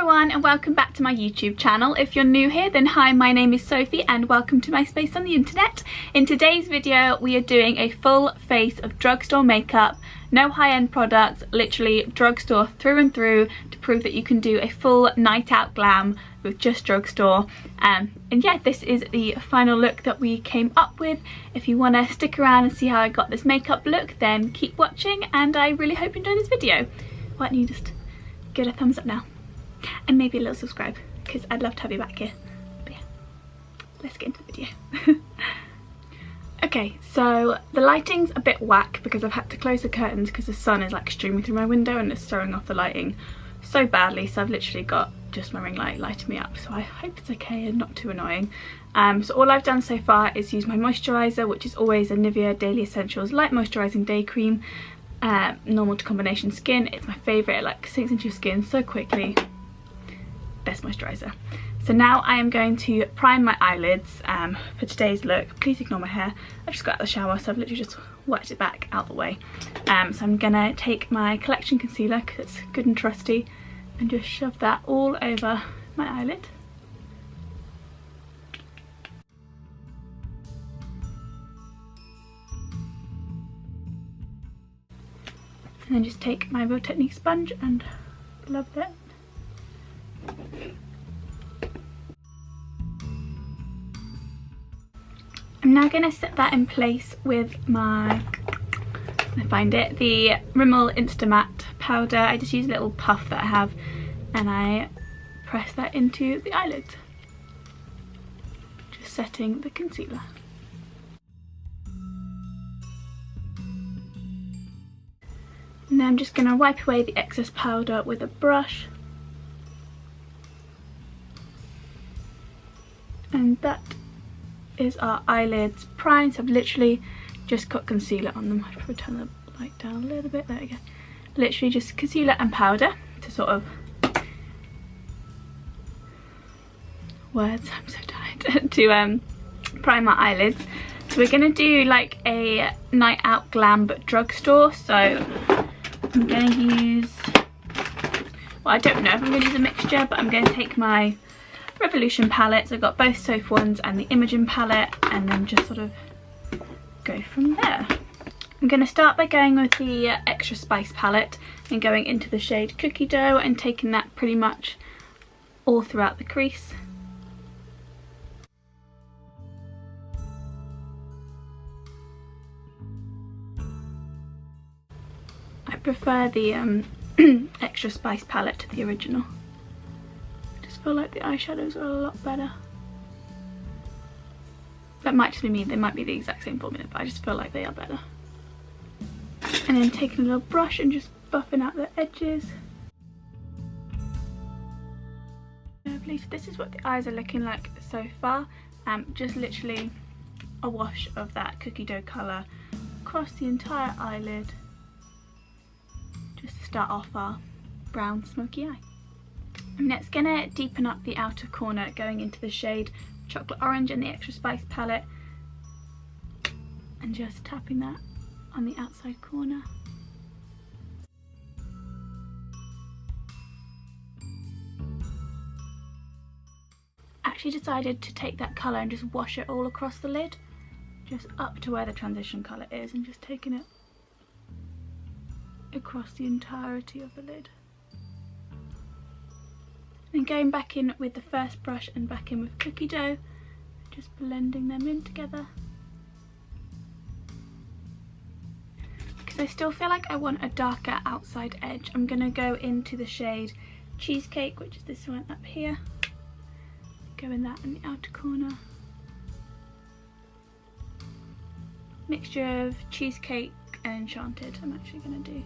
everyone and welcome back to my YouTube channel. If you're new here, then hi, my name is Sophie and welcome to my space on the internet. In today's video we are doing a full face of drugstore makeup, no high-end products, literally drugstore through and through, to prove that you can do a full night out glam with just drugstore. And yeah, this is the final look that we came up with. If you want to stick around and see how I got this makeup look, then keep watching, and I really hope you enjoy this video. Why don't you just give it a thumbs up now and maybe a little subscribe, because I'd love to have you back here. But yeah, let's get into the video. Okay, so the lighting's a bit whack because I've had to close the curtains because the sun is like streaming through my window and it's throwing off the lighting so badly, so I've literally got just my ring light lighting me up, so I hope it's okay and not too annoying. So all I've done so far is use my moisturiser, which is always a Nivea Daily Essentials Light Moisturising Day Cream, normal to combination skin. It's my favourite, it like sinks into your skin so quickly. Best moisturiser. So now I am going to prime my eyelids for today's look. Please ignore my hair, I just got out of the shower, so I've literally just wiped it back out the way. So I'm gonna take my Collection concealer, because it's good and trusty, and just shove that all over my eyelid. And then just take my Real Technique sponge and rub that. I'm now going to set that in place with my, I find it, the Rimmel Instamatte powder. I just use a little puff that I have and I press that into the eyelids, just setting the concealer. And then I'm just going to wipe away the excess powder with a brush. And that is our eyelids primed. So I've literally just got concealer on them. I'll probably turn the light down a little bit. There we go. Literally just concealer and powder to sort of, words, I'm so tired, to prime my eyelids. So we're going to do like a night out glam but drugstore. So I'm going to use, well, I don't know if I'm going to use a mixture, but I'm going to take my Revolution palettes. I've got both Sophie ones and the Imogen palette, and then just sort of go from there. I'm going to start by going with the Extra Spice palette and going into the shade Cookie Dough and taking that pretty much all throughout the crease. I prefer the Extra Spice palette to the original. I feel like the eyeshadows are a lot better. That might just be me, they might be the exact same formula, but I just feel like they are better. And then taking a little brush and just buffing out the edges. Lovely, so this is what the eyes are looking like so far. Just literally a wash of that Cookie Dough colour across the entire eyelid, just to start off our brown smoky eye. I'm next gonna deepen up the outer corner going into the shade Chocolate Orange in the Extra Spice palette and just tapping that on the outside corner. I actually decided to take that colour and just wash it all across the lid, just up to where the transition colour is, and just taking it across the entirety of the lid. And going back in with the first brush and back in with Cookie Dough, just blending them in together. Because I still feel like I want a darker outside edge, I'm going to go into the shade Cheesecake, which is this one up here. Go in that in the outer corner. Mixture of Cheesecake and Enchanted I'm actually going to do.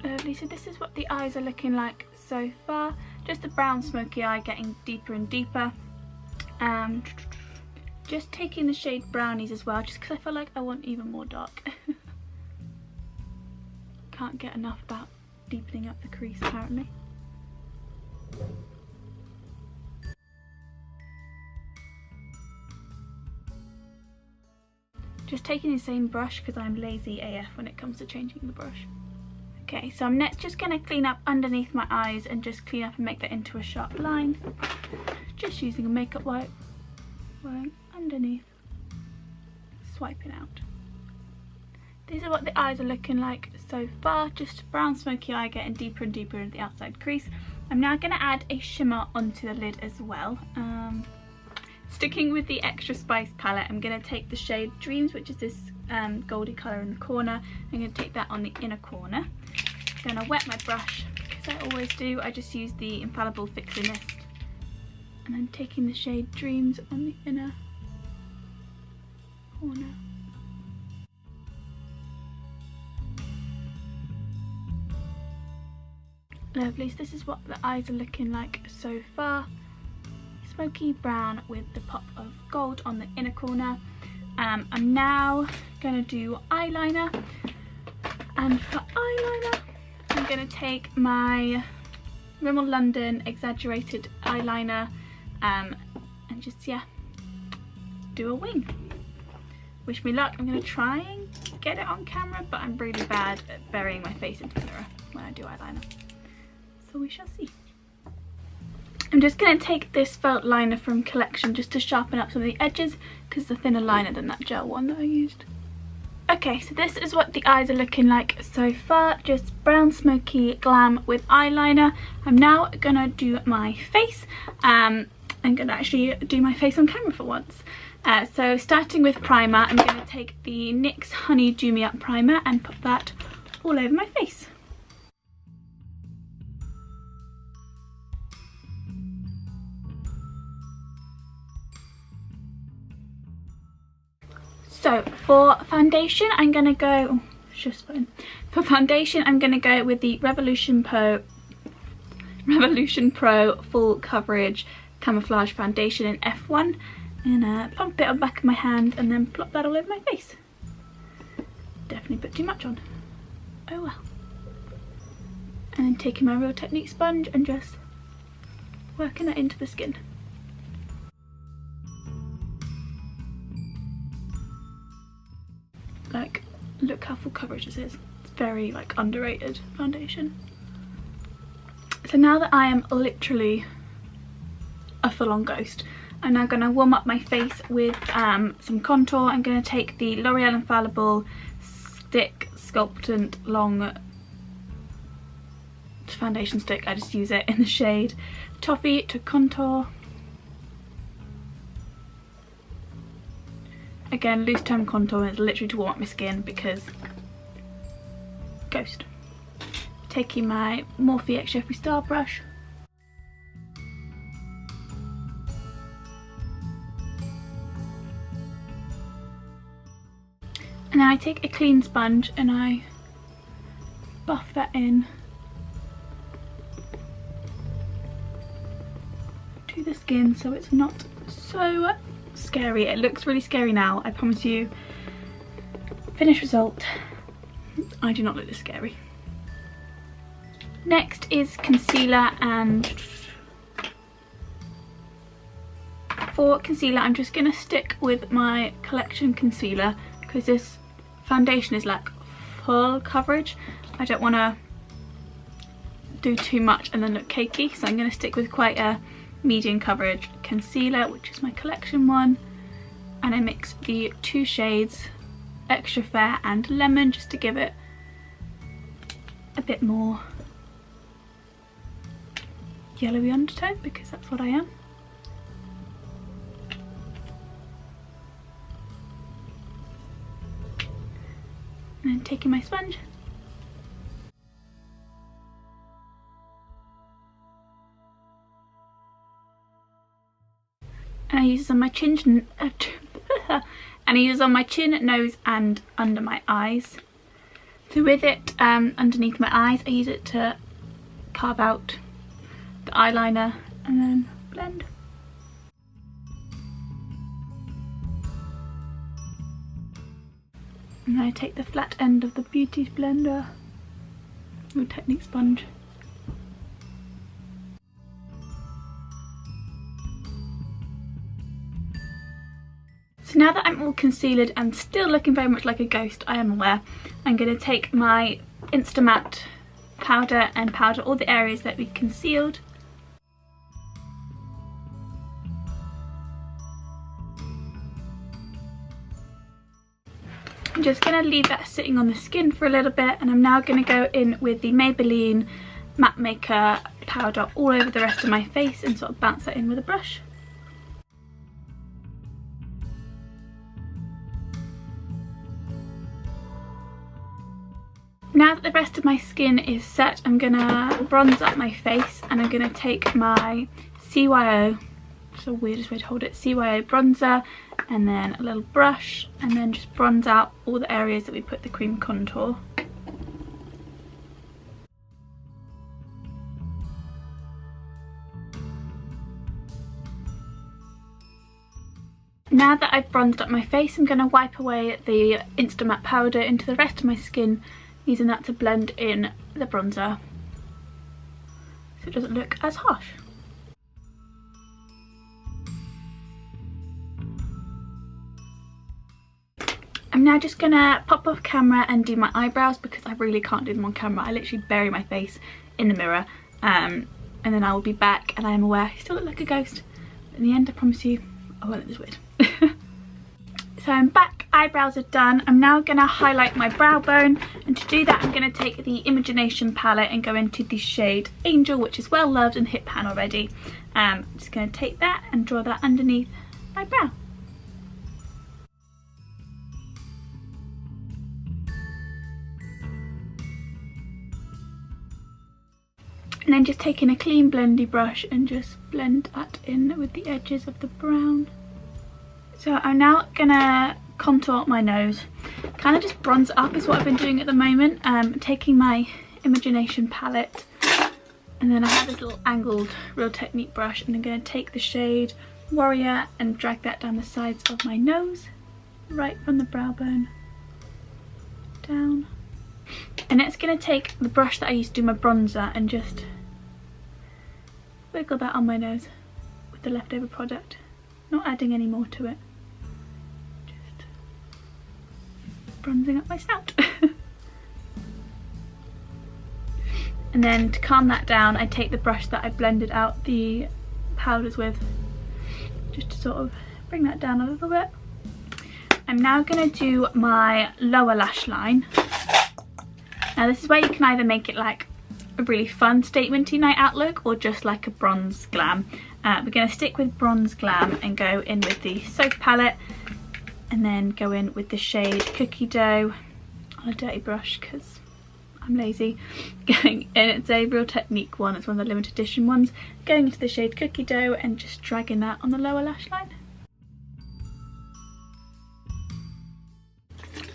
Lovely, so this is what the eyes are looking like so far. Just a brown smoky eye getting deeper and deeper. Just taking the shade Brownies as well, just because I feel like I want even more dark. Can't get enough about deepening up the crease apparently. Just taking the same brush because I'm lazy AF when it comes to changing the brush. Okay, so I'm next just going to clean up underneath my eyes and just clean up and make that into a sharp line. Just using a makeup wipe, going underneath, swiping out. These are what the eyes are looking like so far, just brown smoky eye getting deeper and deeper into the outside crease. I'm now going to add a shimmer onto the lid as well. Sticking with the Extra Spice palette, I'm going to take the shade Dreams, which is this goldy colour in the corner. I'm going to take that on the inner corner. I'm going to wet my brush, because I always do. I just use the Infallible Fixing Mist. And then taking the shade Dreams on the inner corner. Lovely, so this is what the eyes are looking like so far. Smoky brown with the pop of gold on the inner corner. I'm now going to do eyeliner, and for eyeliner I'm going to take my Rimmel London exaggerated eyeliner and just, yeah, do a wing. Wish me luck. I'm going to try and get it on camera, but I'm really bad at burying my face into the mirror when I do eyeliner, so we shall see. I'm just going to take this felt liner from Collection just to sharpen up some of the edges, because it's a thinner liner than that gel one that I used. Okay, so this is what the eyes are looking like so far, just brown smoky glam with eyeliner. I'm now going to do my face. I'm going to actually do my face on camera for once. So starting with primer, I'm going to take the NYX Honey Dew Me Up primer and put that all over my face. So for foundation, I'm going to go, just fine. For foundation, I'm going to go with the Revolution Pro Full Coverage Camouflage Foundation in F1. And plump it on the back of my hand and then plop that all over my face. Definitely put too much on. Oh well. And then taking my Real Technique sponge and just working that into the skin. Like, look how full coverage this is. It's very, like, underrated foundation. So now that I am literally a full-on ghost, I'm now going to warm up my face with some contour. I'm going to take the L'Oreal Infallible Stick Sculptant Long foundation stick. I just use it in the shade Toffee to contour. Again, loose tone contour, is literally to warm up my skin because ghost. Taking my Morphe X Jeffree Star brush. And then I take a clean sponge and I buff that in to the skin so it's not so scary. It looks really scary now, I promise you. Finished result, I do not look this scary. Next is concealer, and for concealer I'm just going to stick with my Collection concealer because this foundation is like full coverage. I don't want to do too much and then look cakey, so I'm going to stick with quite a medium coverage concealer, which is my Collection one, and I mix the two shades Extra Fair and Lemon just to give it a bit more yellowy undertone because that's what I am. And then taking my sponge and I use this on my chin and I use this on my chin, nose and under my eyes. So with it underneath my eyes, I use it to carve out the eyeliner and then blend. And then I take the flat end of the Beauty Blender, Real Technique sponge. So now that I'm all concealed and still looking very much like a ghost, I am aware, I'm going to take my Instamatte powder and powder all the areas that we concealed. I'm just going to leave that sitting on the skin for a little bit, and I'm now going to go in with the Maybelline Matte Maker powder all over the rest of my face and sort of bounce that in with a brush. Now that the rest of my skin is set, I'm going to bronze up my face, and I'm going to take my CYO, it's the weirdest way to hold it, CYO bronzer, and then a little brush, and then just bronze out all the areas that we put the cream contour. Now that I've bronzed up my face, I'm going to wipe away the Instamatte powder into the rest of my skin, using that to blend in the bronzer so it doesn't look as harsh. I'm now just gonna pop off camera and do my eyebrows because I really can't do them on camera. I literally bury my face in the mirror, and then I will be back, and I am aware I still look like a ghost. But in the end, I promise you, I won't look this weird. So I'm back, eyebrows are done. I'm now gonna highlight my brow bone, and to do that I'm gonna take the Imagination palette and go into the shade Angel, which is well loved and hit pan already. I'm just gonna take that and draw that underneath my brow. And then just taking a clean blendy brush and just blend that in with the edges of the brown. So I'm now gonna contour my nose. Kind of just bronze it up is what I've been doing at the moment. Taking my Imagination palette, and then I have this little angled Real Technique brush, and I'm gonna take the shade Warrior and drag that down the sides of my nose, right from the brow bone down. And it's going to take the brush that I used to do my bronzer and just wiggle that on my nose with the leftover product, not adding any more to it, just bronzing up my snout. And then to calm that down, I take the brush that I blended out the powders with, just to sort of bring that down a little bit. I'm now going to do my lower lash line. Now this is where you can either make it like a really fun statement-y night out look, or just like a bronze glam. We're going to stick with bronze glam and go in with the Soap palette, and then go in with the shade Cookie Dough on a dirty brush because I'm lazy. And it's a Real Technique one, it's one of the limited edition ones. Going into the shade Cookie Dough and just dragging that on the lower lash line.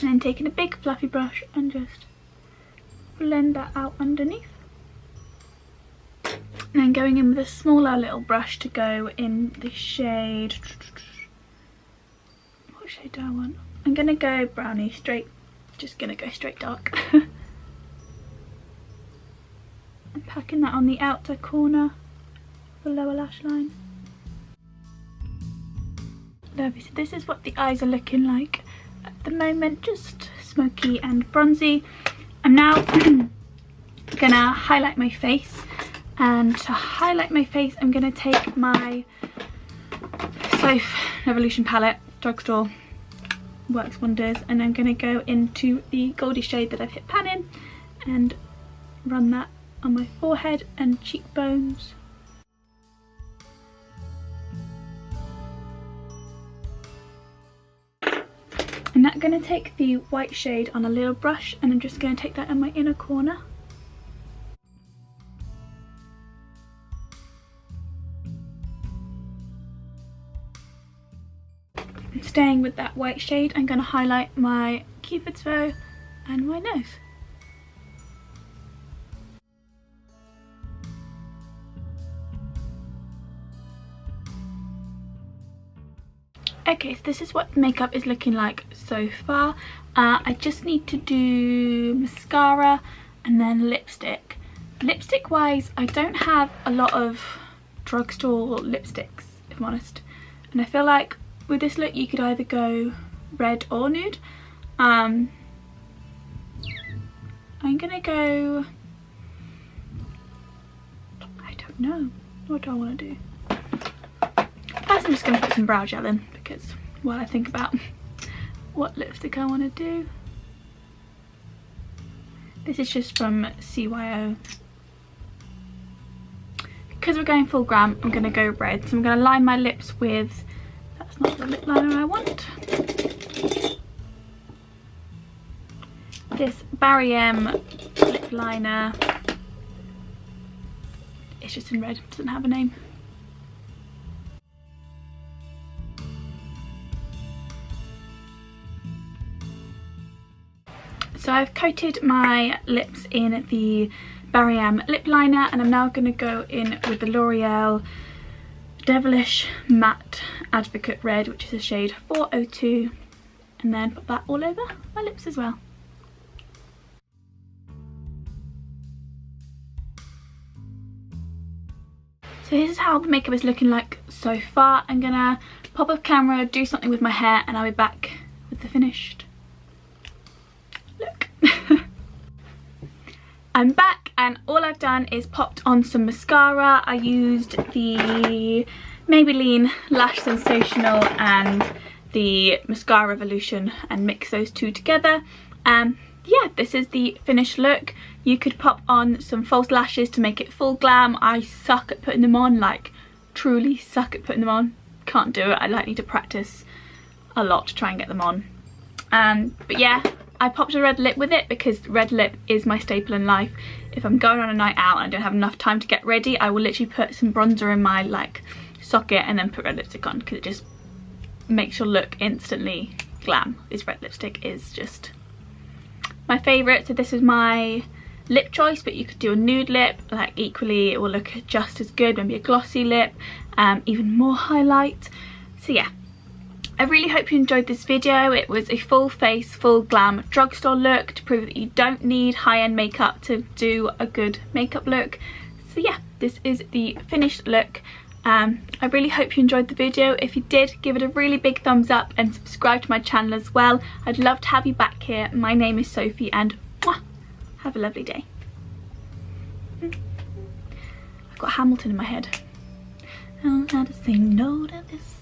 And then taking a big fluffy brush and just blend that out underneath. And then going in with a smaller little brush to go in the shade, what shade do I want? I'm gonna go brownie, just gonna go straight dark. And packing that on the outer corner of the lower lash line. Lovely, so this is what the eyes are looking like at the moment, just smoky and bronzy. I'm now gonna highlight my face, and to highlight my face I'm gonna take my Sophie Revolution palette, drugstore, works wonders, and I'm gonna go into the goldy shade that I've hit pan in and run that on my forehead and cheekbones. I'm now going to take the white shade on a little brush, and I'm just going to take that in my inner corner. And staying with that white shade, I'm going to highlight my cupid's bow and my nose. Okay, so this is what makeup is looking like so far. I just need to do mascara and then lipstick. Lipstick wise, I don't have a lot of drugstore lipsticks, if I'm honest. And I feel like with this look you could either go red or nude. I'm gonna go, I don't know, what do I want to do? First I'm just gonna put some brow gel in, because while I think about what lipstick I want to do. This is just from CYO. Because we're going full glam, I'm going to go red. So I'm going to line my lips with, that's not the lip liner I want, this Barry M lip liner. It's just in red, doesn't have a name. So I've coated my lips in the Barry M lip liner, and I'm now going to go in with the L'Oreal Devilish Matte Advocate Red, which is a shade 402, and then put that all over my lips as well. So this is how the makeup is looking like so far. I'm gonna pop off camera, do something with my hair, and I'll be back with the finished look. I'm back, and all I've done is popped on some mascara. I used the Maybelline Lash Sensational and the Mascara Revolution and mix those two together. Yeah, this is the finished look. You could pop on some false lashes to make it full glam. I suck at putting them on, like truly suck at putting them on. Can't do it. I like need to practice a lot to try and get them on. But yeah, I popped a red lip with it because red lip is my staple in life. If I'm going on a night out and I don't have enough time to get ready, I will literally put some bronzer in my like socket and then put red lipstick on, because it just makes your look instantly glam. This red lipstick is just my favourite. So this is my lip choice, but you could do a nude lip, like equally it will look just as good, maybe a glossy lip, even more highlight. So yeah, I really hope you enjoyed this video. It was a full face, full glam drugstore look to prove that you don't need high-end makeup to do a good makeup look. So yeah, this is the finished look. I really hope you enjoyed the video. If you did, give it a really big thumbs up and subscribe to my channel as well. I'd love to have you back here. My name is Sophie, and mwah, have a lovely day. I've got Hamilton in my head. I don't know how to say no to this.